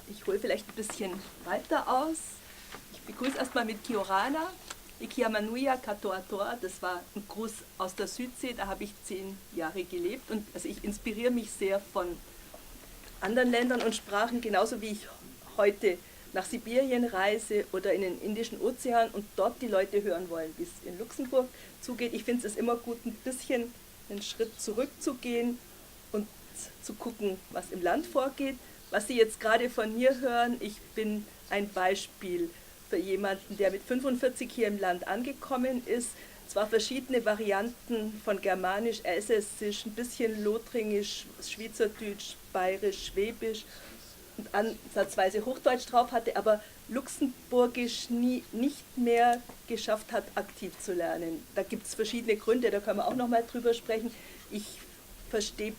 Ich hole vielleicht ein bisschen weiter aus. Ich begrüße erstmal mit Kiorana. Ikiamanuia Katoatoa, das war ein Gruß aus der Südsee, da habe ich 10 Jahre gelebt. Und also ich inspiriere mich sehr von anderen Ländern und Sprachen, genauso wie ich heute nach Sibirien reise oder in den Indischen Ozean und dort die Leute hören wollen, wie es in Luxemburg zugeht. Ich finde es immer gut, ein bisschen einen Schritt zurückzugehen und zu gucken, was im Land vorgeht. Was Sie jetzt gerade von mir hören, ich bin ein Beispiel für jemanden, der mit 45 hier im Land angekommen ist, zwar verschiedene Varianten von Germanisch, Elsässisch, ein bisschen Lothringisch, Schweizerdeutsch, Bayerisch, Schwäbisch und ansatzweise Hochdeutsch drauf hatte, aber Luxemburgisch nicht mehr geschafft hat, aktiv zu lernen. Da gibt es verschiedene Gründe, da können wir auch nochmal drüber sprechen. Ich verstehe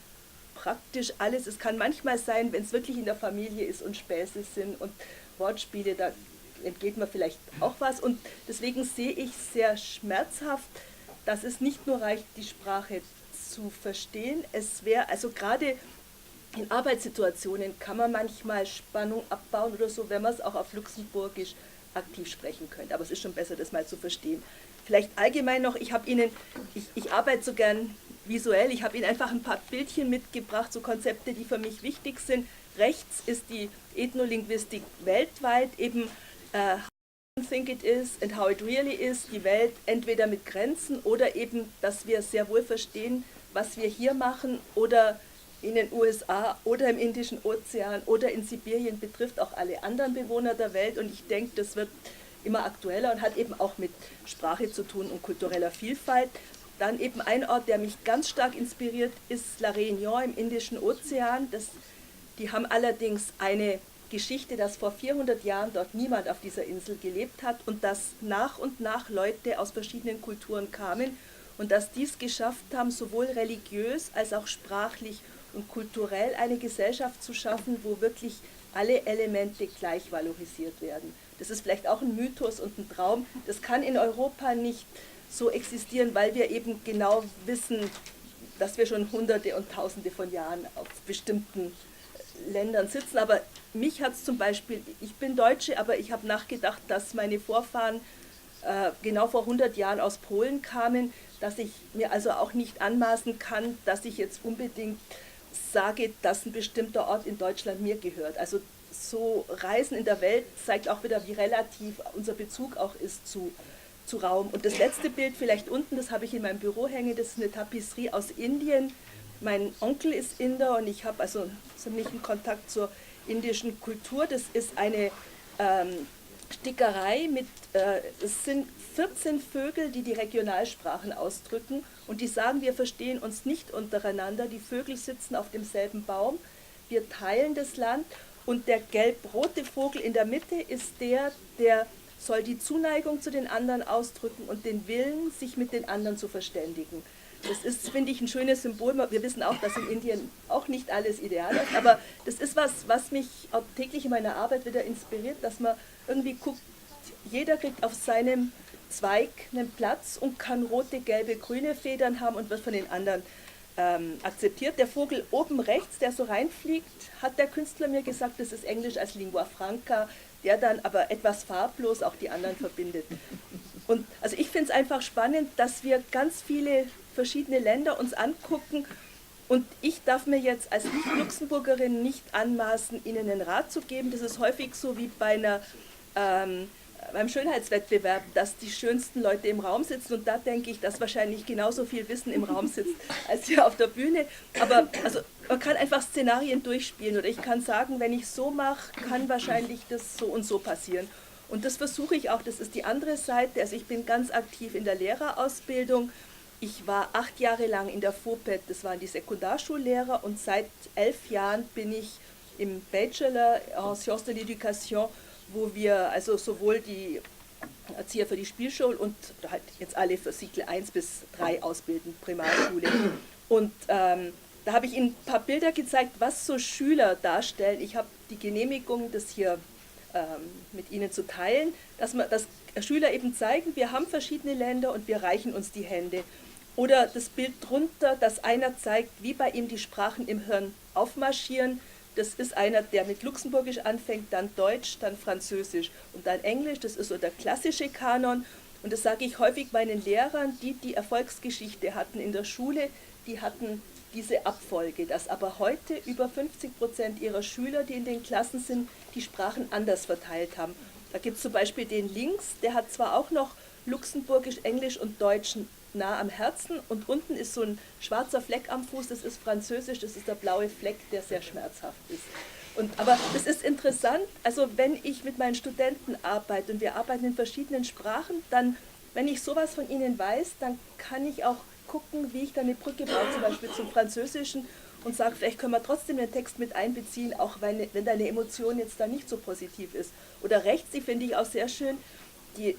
praktisch alles. Es kann manchmal sein, wenn es wirklich in der Familie ist und Späße sind und Wortspiele, da entgeht mir vielleicht auch was. Und deswegen sehe ich sehr schmerzhaft, dass es nicht nur reicht, die Sprache zu verstehen. Es wäre, also gerade in Arbeitssituationen kann man manchmal Spannung abbauen oder so, wenn man es auch auf Luxemburgisch aktiv sprechen könnte. Aber es ist schon besser, das mal zu verstehen. Vielleicht allgemein noch, ich arbeite so gern visuell, ich habe Ihnen einfach ein paar Bildchen mitgebracht, so Konzepte, die für mich wichtig sind. Rechts ist die Ethnolinguistik weltweit, eben how I think it is and how it really is, die Welt entweder mit Grenzen oder eben, dass wir sehr wohl verstehen, was wir hier machen oder in den USA oder im Indischen Ozean oder in Sibirien betrifft auch alle anderen Bewohner der Welt und ich denke, das wird immer aktueller und hat eben auch mit Sprache zu tun und kultureller Vielfalt. Dann eben ein Ort, der mich ganz stark inspiriert, ist La Réunion im Indischen Ozean. Die haben allerdings eine Geschichte, dass vor 400 Jahren dort niemand auf dieser Insel gelebt hat und dass nach und nach Leute aus verschiedenen Kulturen kamen und dass die es geschafft haben, sowohl religiös als auch sprachlich und kulturell eine Gesellschaft zu schaffen, wo wirklich alle Elemente gleich valorisiert werden. Das ist vielleicht auch ein Mythos und ein Traum. Das kann in Europa nicht so existieren, weil wir eben genau wissen, dass wir schon Hunderte und Tausende von Jahren auf bestimmten Ländern sitzen. Aber mich hat es zum Beispiel, ich bin Deutsche, aber ich habe nachgedacht, dass meine Vorfahren genau vor 100 Jahren aus Polen kamen, dass ich mir also auch nicht anmaßen kann, dass ich jetzt unbedingt sage, dass ein bestimmter Ort in Deutschland mir gehört. Also so Reisen in der Welt zeigt auch wieder, wie relativ unser Bezug auch ist zu Raum. Und das letzte Bild vielleicht unten, das habe ich in meinem Büro hängen, das ist eine Tapisserie aus Indien. Mein Onkel ist Inder und ich habe also ziemlichen Kontakt zur indischen Kultur. Das ist eine Stickerei mit, es sind 14 Vögel, die die Regionalsprachen ausdrücken und die sagen, wir verstehen uns nicht untereinander. Die Vögel sitzen auf demselben Baum, wir teilen das Land und der gelb-rote Vogel in der Mitte ist der soll die Zuneigung zu den anderen ausdrücken und den Willen, sich mit den anderen zu verständigen. Das ist, finde ich, ein schönes Symbol. Wir wissen auch, dass in Indien auch nicht alles ideal ist, aber das ist was mich auch täglich in meiner Arbeit wieder inspiriert, dass man irgendwie guckt, jeder kriegt auf seinem Zweig einen Platz und kann rote, gelbe, grüne Federn haben und wird von den anderen akzeptiert. Der Vogel oben rechts, der so reinfliegt, hat der Künstler mir gesagt, das ist Englisch als Lingua Franca, der dann aber etwas farblos auch die anderen verbindet. Und also ich finde es einfach spannend, dass wir ganz viele verschiedene Länder uns angucken und ich darf mir jetzt als Nicht-Luxemburgerin nicht anmaßen, Ihnen einen Rat zu geben. Das ist häufig so wie beim Schönheitswettbewerb, dass die schönsten Leute im Raum sitzen und da denke ich, dass wahrscheinlich genauso viel Wissen im Raum sitzt als hier auf der Bühne. Aber also, man kann einfach Szenarien durchspielen oder ich kann sagen, wenn ich so mache, kann wahrscheinlich das so und so passieren. Und das versuche ich auch, das ist die andere Seite. Also ich bin ganz aktiv in der Lehrerausbildung. Ich war 8 Jahre lang in der FOPED, das waren die Sekundarschullehrer und seit 11 Jahren bin ich im Bachelor en Sciences de l'Éducation, wo wir also sowohl die Erzieher für die Spielschule und halt jetzt alle für Cycle 1 bis 3 ausbilden, Primarschule. Und da habe ich Ihnen ein paar Bilder gezeigt, was so Schüler darstellen. Ich habe die Genehmigung, das hier mit Ihnen zu teilen, dass Schüler eben zeigen, wir haben verschiedene Länder und wir reichen uns die Hände. Oder das Bild drunter, dass einer zeigt, wie bei ihm die Sprachen im Hirn aufmarschieren. das ist einer, der mit Luxemburgisch anfängt, dann Deutsch, dann Französisch und dann Englisch, das ist so der klassische Kanon. Und das sage ich häufig meinen Lehrern, die Erfolgsgeschichte hatten in der Schule, die hatten diese Abfolge, dass aber heute über 50% ihrer Schüler, die in den Klassen sind, die Sprachen anders verteilt haben. Da gibt es zum Beispiel den links, der hat zwar auch noch Luxemburgisch, Englisch und Deutsch nah am Herzen und unten ist so ein schwarzer Fleck am Fuß, das ist Französisch, das ist der blaue Fleck, der sehr schmerzhaft ist. Aber das ist interessant, also wenn ich mit meinen Studenten arbeite und wir arbeiten in verschiedenen Sprachen, dann, wenn ich sowas von ihnen weiß, dann kann ich auch gucken, wie ich da eine Brücke baue, zum Beispiel zum Französischen und sage, vielleicht können wir trotzdem den Text mit einbeziehen, auch wenn deine Emotion jetzt da nicht so positiv ist. Oder rechts, die finde ich auch sehr schön,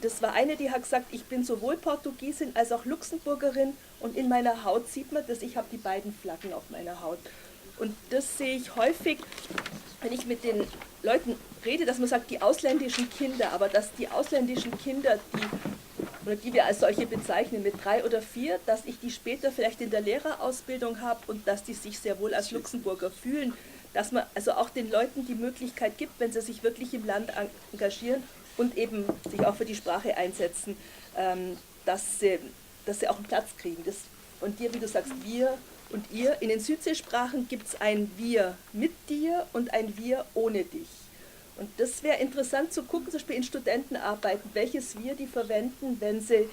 das war eine, die hat gesagt, ich bin sowohl Portugiesin als auch Luxemburgerin und in meiner Haut sieht man das, ich habe die beiden Flaggen auf meiner Haut. Und das sehe ich häufig, wenn ich mit den Leuten rede, dass man sagt, die ausländischen Kinder, aber dass die ausländischen Kinder, die wir als solche bezeichnen, mit 3 oder 4, dass ich die später vielleicht in der Lehrerausbildung habe und dass die sich sehr wohl als Luxemburger fühlen, dass man also auch den Leuten die Möglichkeit gibt, wenn sie sich wirklich im Land engagieren und eben sich auch für die Sprache einsetzen, dass sie auch einen Platz kriegen. Das von dir, wie du sagst, wir und ihr. In den Südseesprachen gibt es ein Wir mit dir und ein Wir ohne dich. Und das wäre interessant zu gucken, zum Beispiel in Studentenarbeiten, welches Wir die verwenden, wenn sie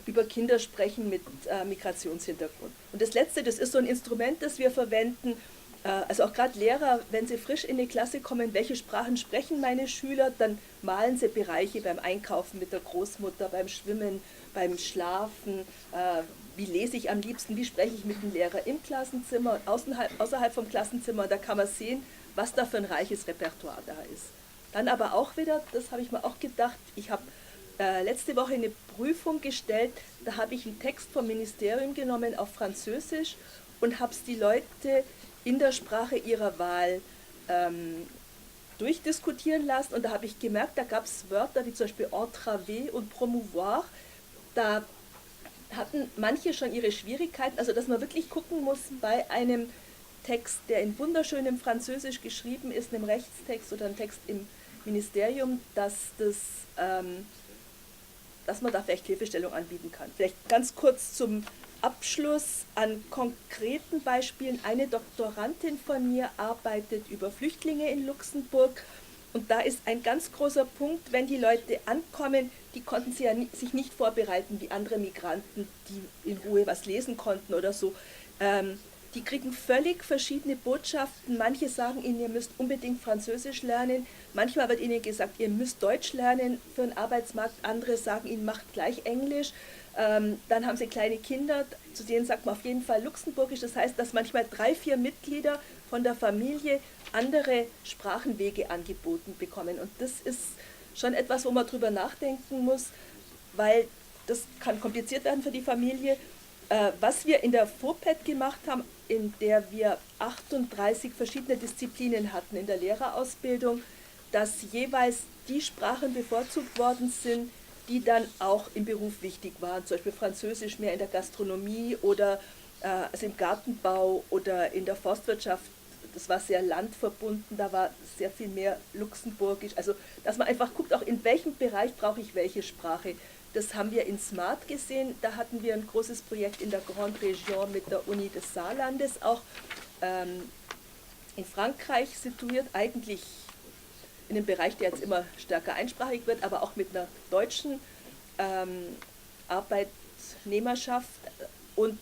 über Kinder sprechen mit Migrationshintergrund. Und das Letzte, das ist so ein Instrument, das wir verwenden, also auch gerade Lehrer, wenn sie frisch in die Klasse kommen, welche Sprachen sprechen meine Schüler, dann malen sie Bereiche beim Einkaufen mit der Großmutter, beim Schwimmen, beim Schlafen, wie lese ich am liebsten, wie spreche ich mit dem Lehrer im Klassenzimmer, außerhalb vom Klassenzimmer, und da kann man sehen, was da für ein reiches Repertoire da ist. Dann aber auch wieder, das habe ich mir auch gedacht, ich habe letzte Woche eine Prüfung gestellt, da habe ich einen Text vom Ministerium genommen auf Französisch und habe es die Leute in der Sprache ihrer Wahl durchdiskutieren lassen, und da habe ich gemerkt, da gab es Wörter wie zum Beispiel entraver und promouvoir, da hatten manche schon ihre Schwierigkeiten, also dass man wirklich gucken muss bei einem Text, der in wunderschönem Französisch geschrieben ist, einem Rechtstext oder einem Text im Ministerium, dass man da vielleicht Hilfestellung anbieten kann. Vielleicht ganz kurz zum Abschluss an konkreten Beispielen. Eine Doktorandin von mir arbeitet über Flüchtlinge in Luxemburg, und da ist ein ganz großer Punkt, wenn die Leute ankommen, die konnten sich nicht vorbereiten wie andere Migranten, die in Ruhe was lesen konnten oder so. Die kriegen völlig verschiedene Botschaften. Manche sagen ihnen, ihr müsst unbedingt Französisch lernen. Manchmal wird ihnen gesagt, ihr müsst Deutsch lernen für den Arbeitsmarkt. Andere sagen ihnen, macht gleich Englisch. Dann haben sie kleine Kinder, zu denen sagt man auf jeden Fall Luxemburgisch. Das heißt, dass manchmal 3, 4 Mitglieder von der Familie andere Sprachenwege angeboten bekommen. Und das ist schon etwas, wo man drüber nachdenken muss, weil das kann kompliziert werden für die Familie. Was wir in der FOPED gemacht haben, in der wir 38 verschiedene Disziplinen hatten in der Lehrerausbildung, dass jeweils die Sprachen bevorzugt worden sind, die dann auch im Beruf wichtig waren, zum Beispiel Französisch mehr in der Gastronomie oder also im Gartenbau oder in der Forstwirtschaft. Das war sehr landverbunden, da war sehr viel mehr Luxemburgisch. Also dass man einfach guckt, auch in welchem Bereich brauche ich welche Sprache. Das haben wir in SMART gesehen, da hatten wir ein großes Projekt in der Grande Région mit der Uni des Saarlandes, auch in Frankreich situiert, eigentlich in einem Bereich, der jetzt immer stärker einsprachig wird, aber auch mit einer deutschen Arbeitnehmerschaft. Und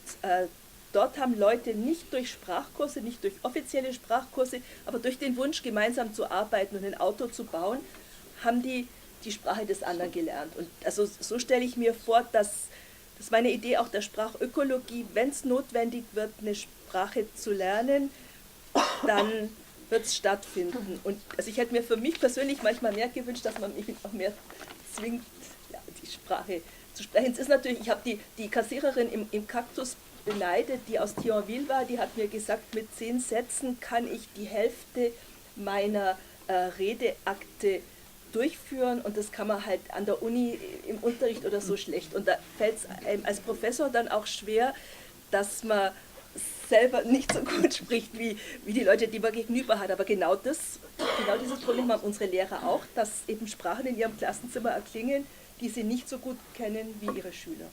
dort haben Leute nicht durch Sprachkurse, nicht durch offizielle Sprachkurse, aber durch den Wunsch, gemeinsam zu arbeiten und ein Auto zu bauen, haben die Sprache des anderen gelernt. Und also so stelle ich mir vor, dass meine Idee auch der Sprachökologie, wenn es notwendig wird, eine Sprache zu lernen, dann wird es stattfinden. Und also ich hätte mir für mich persönlich manchmal mehr gewünscht, dass man mich auch mehr zwingt, ja, die Sprache zu sprechen. Es ist natürlich, ich habe die Kassiererin im Kaktus beneidet, die aus Thionville war, die hat mir gesagt, mit 10 Sätzen kann ich die Hälfte meiner Redeakte durchführen, und das kann man halt an der Uni im Unterricht oder so schlecht. Und da fällt es einem als Professor dann auch schwer, dass man selber nicht so gut spricht wie die Leute, die man gegenüber hat. Aber genau dieses Problem haben unsere Lehrer auch, dass eben Sprachen in ihrem Klassenzimmer erklingen, die sie nicht so gut kennen wie ihre Schüler.